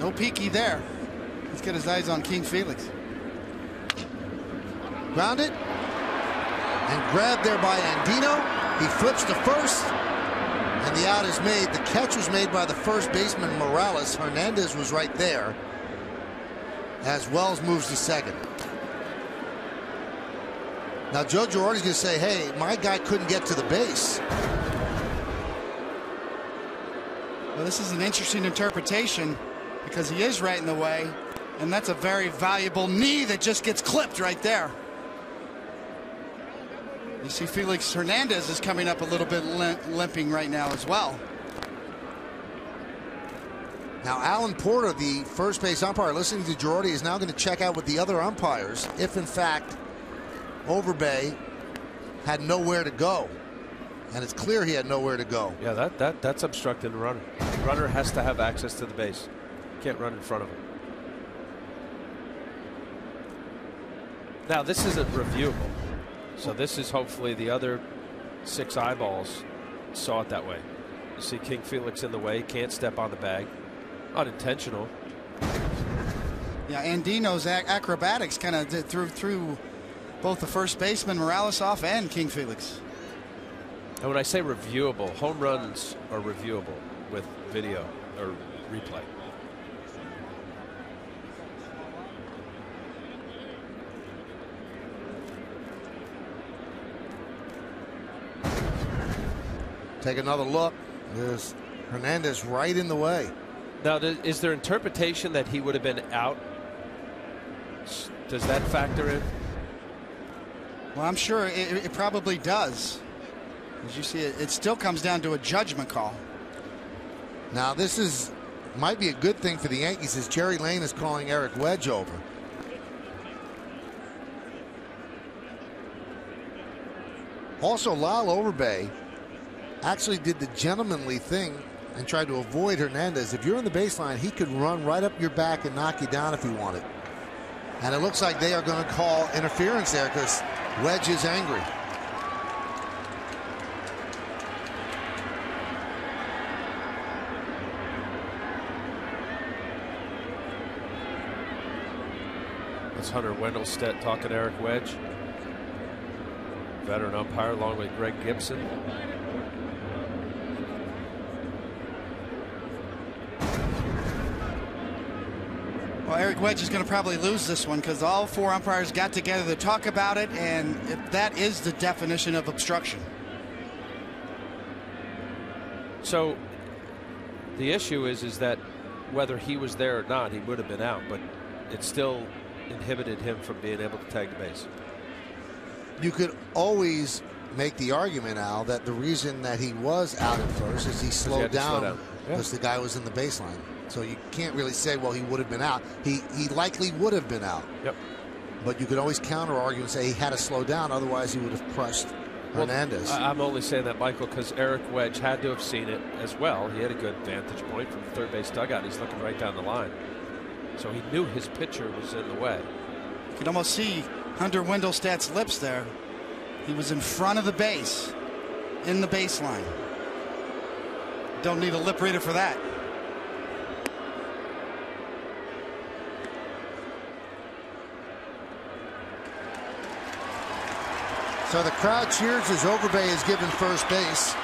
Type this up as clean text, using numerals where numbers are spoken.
No peeky there. He's got his eyes on King Felix. Grounded and grabbed there by Andino. He flips to first, and the out is made. The catch was made by the first baseman, Morales. Hernandez was right there as Wells moves to second. Now Joe Girardi's going to say, hey, my guy couldn't get to the base. Well, this is an interesting interpretation because he is right in the way, and that's a very valuable knee that just gets clipped right there. You see Felix Hernandez is coming up a little bit limping right now as well. Now Alan Porter, the first base umpire, listening to Girardi, is now going to check out with the other umpires if in fact Overbay had nowhere to go. And it's clear he had nowhere to go. Yeah, that's obstructing the runner. The runner has to have access to the base. Can't run in front of him. Now this isn't reviewable. So this is hopefully the other 6 eyeballs saw it that way. You see King Felix in the way, can't step on the bag. Unintentional. Yeah, Andino's acrobatics kind of threw both the first baseman Morales off and King Felix. And when I say reviewable, home runs are reviewable with video or replay. Take another look. There's Hernandez right in the way. Now, is there interpretation that he would have been out? Does that factor in? Well, I'm sure it probably does. As you see, it still comes down to a judgment call. Now, this might be a good thing for the Yankees, as Jerry Lane is calling Eric Wedge over. Also, Lyle Overbay actually did the gentlemanly thing and tried to avoid Hernandez. If you're in the baseline, he could run right up your back and knock you down if he wanted. And it looks like they are going to call interference there because Wedge is angry. That's Hunter Wendelstedt talking to Eric Wedge. Veteran umpire along with Greg Gibson. Well, Eric Wedge is going to probably lose this one because all 4 umpires got together to talk about it, and that is the definition of obstruction. So the issue is that whether he was there or not, he would have been out, but it still inhibited him from being able to tag the base. You could always make the argument, Al, that the reason that he was out at first is he slowed down because the guy was in the baseline. So you can't really say, well, he would have been out. He likely would have been out. Yep. But you could always counter argue and say he had to slow down, otherwise he would have crushed Hernandez. I'm only saying that, Michael, because Eric Wedge had to have seen it as well. He had a good vantage point from the third base dugout. He's looking right down the line. So he knew his pitcher was in the way. You can almost see Hunter Wendelstedt's lips there. He was in front of the base, in the baseline. Don't need a lip reader for that. So the crowd cheers as Overbay is given first base.